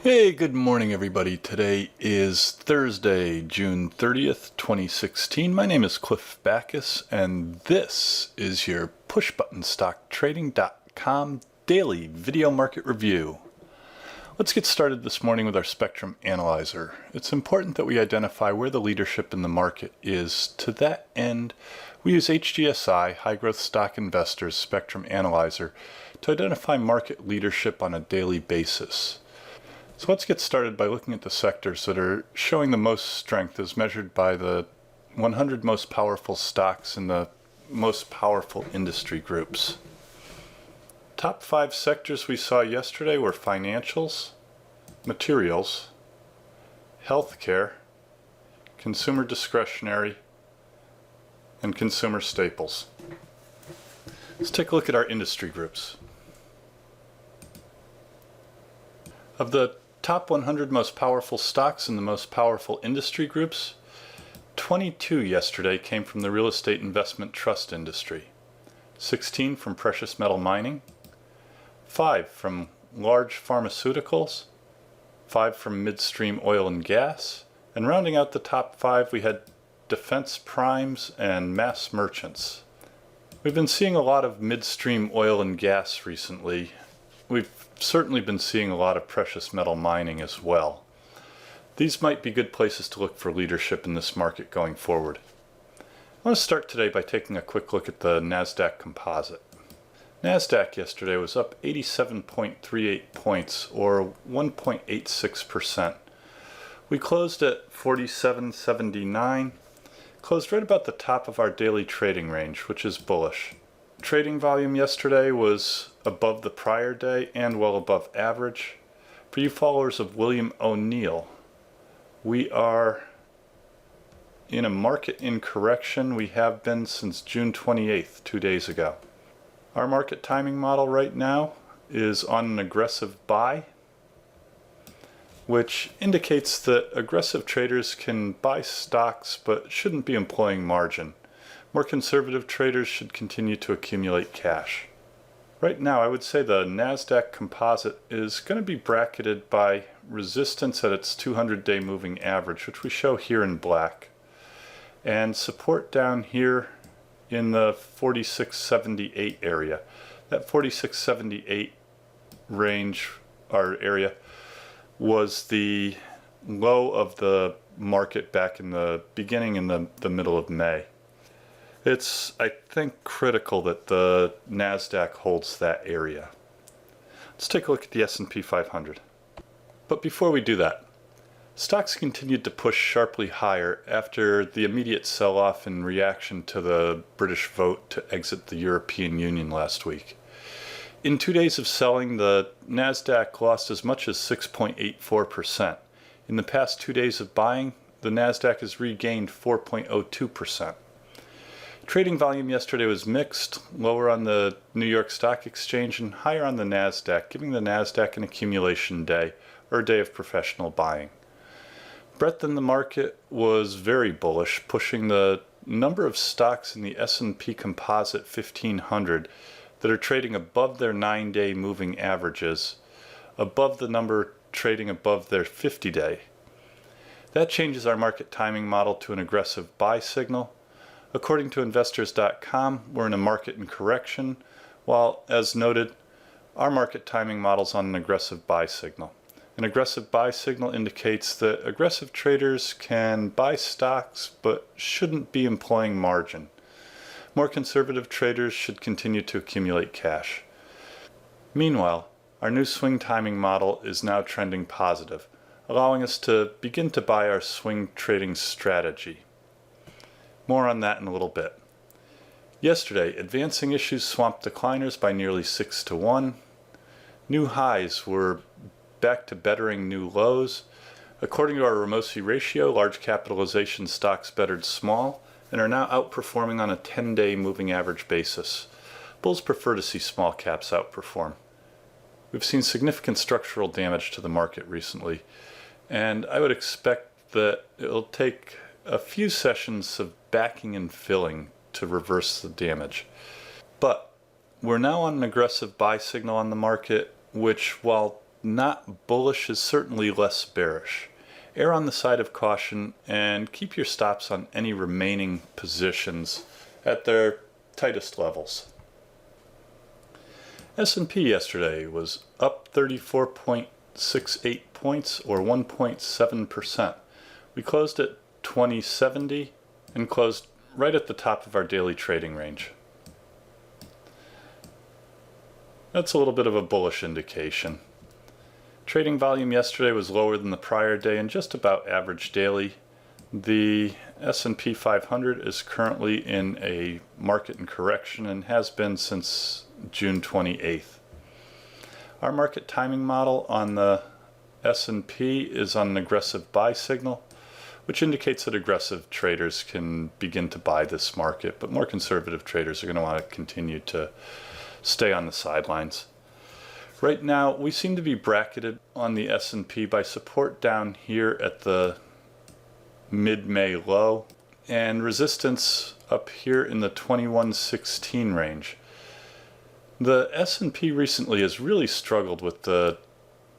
Hey, good morning everybody. Today is Thursday, June 30th, 2016. My name is Cliff Backus and this is your pushbuttonstocktrading.com daily video market review. Let's get started this morning with our Spectrum Analyzer. It's important that we identify where the leadership in the market is. To that end, we use HGSI, High Growth Stock Investors Spectrum Analyzer, to identify market leadership on a daily basis. So let's get started by looking at the sectors that are showing the most strength as measured by the 100 most powerful stocks in the most powerful industry groups. Top 5 sectors we saw yesterday were financials, materials, healthcare, consumer discretionary, and consumer staples. Let's take a look at our industry groups. Of the top 100 most powerful stocks in the most powerful industry groups, 22 yesterday came from the real estate investment trust industry, 16 from precious metal mining, 5 from large pharmaceuticals, 5 from midstream oil and gas, and rounding out the top 5 we had defense primes and mass merchants. We've been seeing a lot of midstream oil and gas recently. We've certainly been seeing a lot of precious metal mining as well. These might be good places to look for leadership in this market going forward. I want to start today by taking a quick look at the NASDAQ Composite. NASDAQ yesterday was up 87.38 points, or 1.86%. We closed at 47.79, closed right about the top of our daily trading range, which is bullish. Trading volume yesterday was above the prior day and well above average. For you followers of William O'Neill, we are in a market in correction. We have been since June 28th, 2 days ago. Our market timing model right now is on an aggressive buy, which indicates that aggressive traders can buy stocks but shouldn't be employing margin. More conservative traders should continue to accumulate cash. Right now, I would say the NASDAQ Composite is going to be bracketed by resistance at its 200-day moving average, which we show here in black, and support down here in the 46.78 area. That 46.78 range, or area, was the low of the market back in the beginning in the middle of May. It's, I think, critical that the NASDAQ holds that area. Let's take a look at the S&P 500. But before we do that, stocks continued to push sharply higher after the immediate sell-off in reaction to the British vote to exit the European Union last week. In 2 days of selling, the NASDAQ lost as much as 6.84%. In the past 2 days of buying, the NASDAQ has regained 4.02%. Trading volume yesterday was mixed, lower on the New York Stock Exchange and higher on the NASDAQ, giving the NASDAQ an accumulation day, or a day of professional buying. Breadth in the market was very bullish, pushing the number of stocks in the S&P Composite 1500 that are trading above their 9-day moving averages, above the number trading above their 50-day. That changes our market timing model to an aggressive buy signal. According to investors.com, we're in a market in correction, while, as noted, our market timing model is on an aggressive buy signal. An aggressive buy signal indicates that aggressive traders can buy stocks but shouldn't be employing margin. More conservative traders should continue to accumulate cash. Meanwhile, our new swing timing model is now trending positive, allowing us to begin to buy our swing trading strategy. More on that in a little bit. Yesterday, advancing issues swamped decliners by nearly 6-1. New highs were back to bettering new lows. According to our Ramosi ratio, large capitalization stocks bettered small and are now outperforming on a 10-day moving average basis. Bulls prefer to see small caps outperform. We've seen significant structural damage to the market recently, and I would expect that it'll take a few sessions of backing and filling to reverse the damage. But we're now on an aggressive buy signal on the market, which, while not bullish is certainly less bearish. Err on the side of caution and keep your stops on any remaining positions at their tightest levels. S&P yesterday was up 34.68 points or 1.7%. We closed at 2070 and closed right at the top of our daily trading range. That's a little bit of a bullish indication. Trading volume yesterday was lower than the prior day and just about average daily. The S&P 500 is currently in a market in correction and has been since June 28th. Our market timing model on the S&P is on an aggressive buy signal, which indicates that aggressive traders can begin to buy this market, but more conservative traders are going to want to continue to stay on the sidelines. Right now, we seem to be bracketed on the S&P by support down here at the mid-May low and resistance up here in the 2116 range. The S&P recently has really struggled with the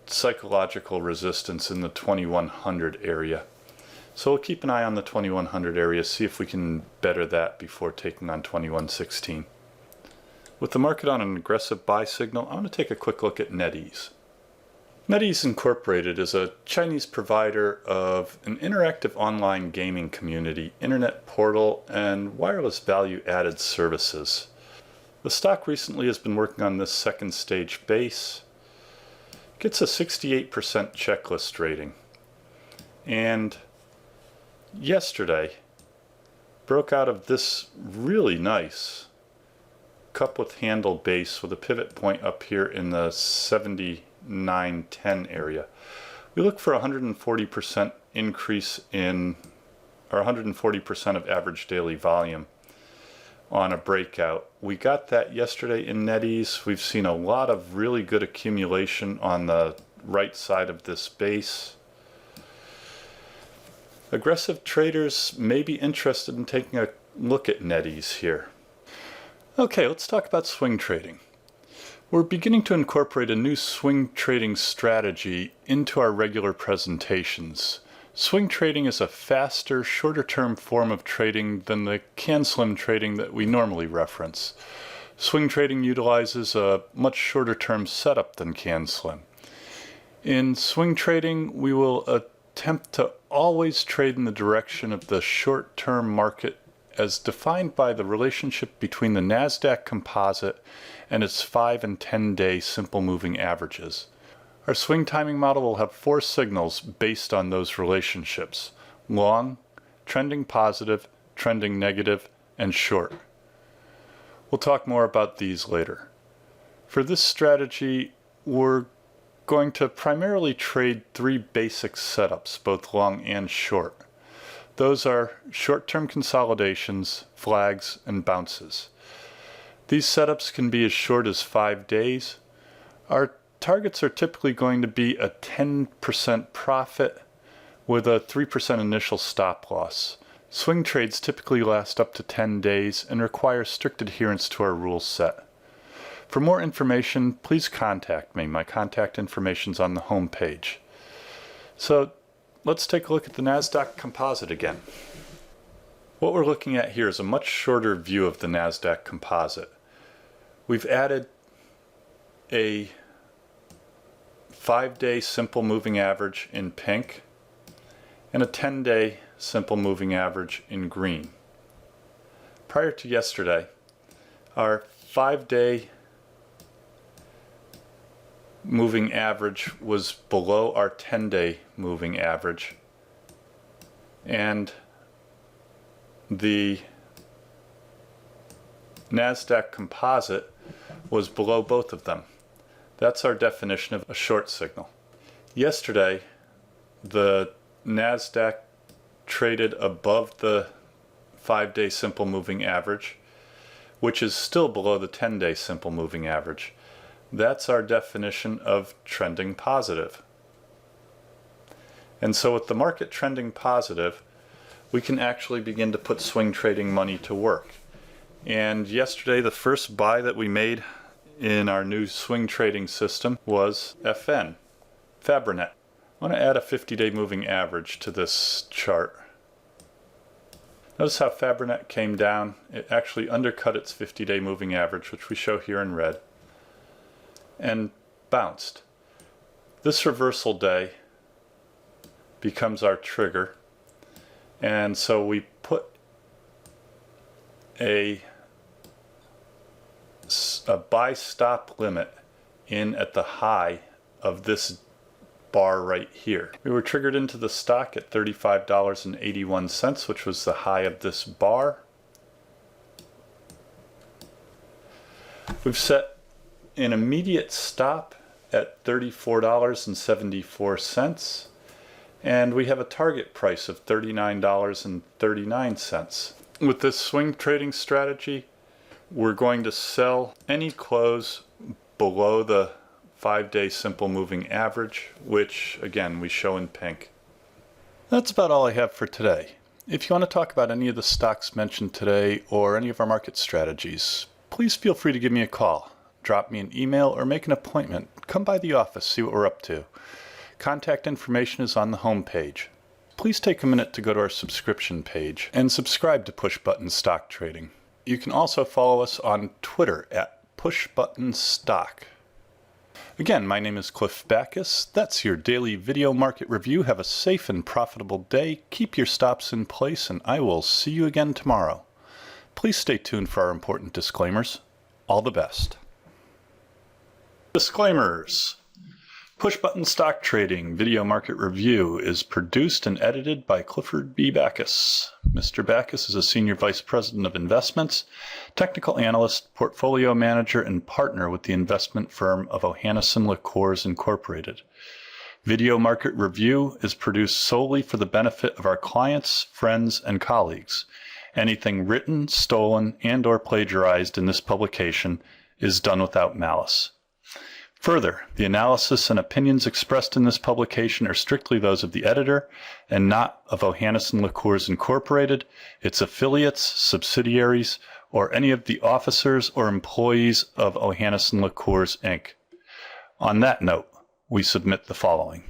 psychological resistance in the 2100 area. So we'll keep an eye on the 2100 area, see if we can better that before taking on 2116. With the market on an aggressive buy signal, I want to take a quick look at NetEase. NetEase Incorporated is a Chinese provider of an interactive online gaming community, internet portal, and wireless value-added services. The stock recently has been working on this second stage base, gets a 68% checklist rating, and yesterday broke out of this really nice cup with handle base with a pivot point up here in the 7910 area. We look for 140% increase in, or 140% of average daily volume on a breakout. We got that yesterday in NetEase. We've seen a lot of really good accumulation on the right side of this base. Aggressive traders may be interested in taking a look at NetEase here. Okay, let's talk about swing trading. We're beginning to incorporate a new swing trading strategy into our regular presentations. Swing trading is a faster, shorter-term form of trading than the CanSlim trading that we normally reference. Swing trading utilizes a much shorter-term setup than CanSlim. In swing trading, we will attempt to always trade in the direction of the short-term market as defined by the relationship between the NASDAQ Composite and its 5 and 10-day simple moving averages. Our swing timing model will have 4 signals based on those relationships: long, trending positive, trending negative, and short. We'll talk more about these later. For this strategy, we're going to primarily trade 3 basic setups, both long and short. Those are short-term consolidations, flags, and bounces. These setups can be as short as 5 days. Our targets are typically going to be a 10% profit with a 3% initial stop loss. Swing trades typically last up to 10 days and require strict adherence to our rule set. For more information, please contact me. My contact information is on the home page. So let's take a look at the NASDAQ Composite again. What we're looking at here is a much shorter view of the NASDAQ Composite. We've added a 5-day simple moving average in pink and a 10-day simple moving average in green. Prior to yesterday, our 5-day moving average was below our 10-day moving average, and the NASDAQ Composite was below both of them. That's our definition of a short signal. Yesterday, the NASDAQ traded above the 5-day simple moving average, which is still below the 10-day simple moving average. That's our definition of trending positive. And so with the market trending positive, we can actually begin to put swing trading money to work. And yesterday, the first buy that we made in our new swing trading system was FN. Fabrinet. I want to add a 50-day moving average to this chart. Notice how Fabrinet came down. It actually undercut its 50-day moving average, which we show here in red, and bounced. This reversal day becomes our trigger, and so we put a buy stop limit in at the high of this bar right here. We were triggered into the stock at $35.81, which was the high of this bar. We've set an immediate stop at $34.74, and we have a target price of $39.39. With this swing trading strategy, we're going to sell any close below the 5-day simple moving average, which again we show in pink. That's about all I have for today. If you want to talk about any of the stocks mentioned today or any of our market strategies, please feel free to give me a call, drop me an email, or make an appointment. Come by the office, see what we're up to. Contact information is on the home page. Please take a minute to go to our subscription page and subscribe to Push Button Stock Trading. You can also follow us on Twitter at PushButtonStock. Again, my name is Cliff Backus. That's your daily video market review. Have a safe and profitable day. Keep your stops in place, and I will see you again tomorrow. Please stay tuned for our important disclaimers. All the best. Disclaimers. Push Button Stock Trading Video Market Review is produced and edited by Clifford B. Backus. Mr. Backus is a Senior Vice President of Investments, Technical Analyst, Portfolio Manager, and Partner with the investment firm of Ohanneson LaCours Incorporated. Video Market Review is produced solely for the benefit of our clients, friends, and colleagues. Anything written, stolen, and/or plagiarized in this publication is done without malice. Further, the analysis and opinions expressed in this publication are strictly those of the editor and not of Ohanneson LaCours Incorporated, its affiliates, subsidiaries, or any of the officers or employees of Ohanneson LaCours, Inc. On that note, we submit the following.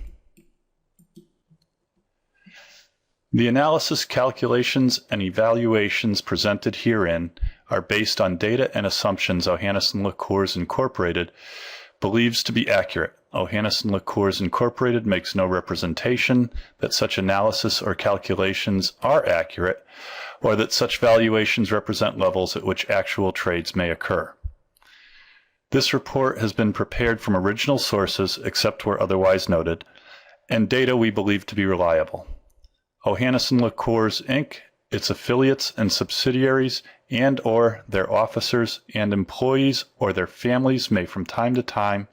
The analysis, calculations, and evaluations presented herein are based on data and assumptions Ohanneson LaCours Incorporated believes to be accurate. Ohanneson LaCours Incorporated makes no representation that such analysis or calculations are accurate, or that such valuations represent levels at which actual trades may occur. This report has been prepared from original sources, except where otherwise noted, and data we believe to be reliable. Ohanneson LaCours, Inc., its affiliates and subsidiaries, and/or their officers and employees or their families may from time to time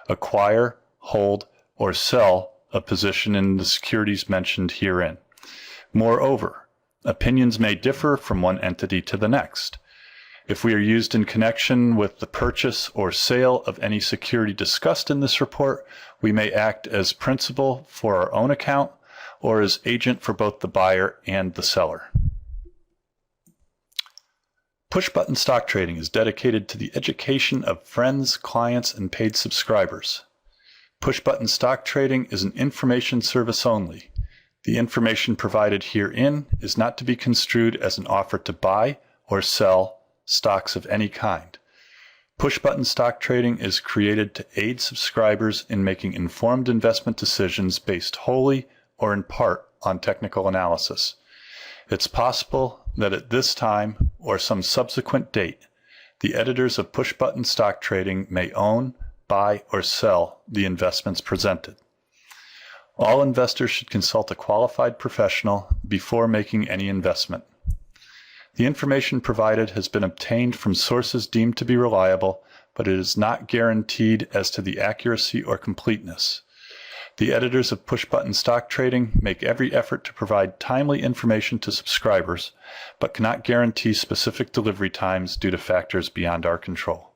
acquire, hold, or sell a position in the securities mentioned herein. Moreover, opinions may differ from one entity to the next. If we are used in connection with the purchase or sale of any security discussed in this report, we may act as principal for our own account or as agent for both the buyer and the seller. Push Button Stock Trading is dedicated to the education of friends, clients, and paid subscribers. Push Button Stock Trading is an information service only. The information provided herein is not to be construed as an offer to buy or sell stocks of any kind. Push Button Stock Trading is created to aid subscribers in making informed investment decisions based wholly or in part on technical analysis. It's possible that at this time or some subsequent date, the editors of Push Button Stock Trading may own, buy, or sell the investments presented. All investors should consult a qualified professional before making any investment. The information provided has been obtained from sources deemed to be reliable, but it is not guaranteed as to the accuracy or completeness. The editors of Push Button Stock Trading make every effort to provide timely information to subscribers, but cannot guarantee specific delivery times due to factors beyond our control.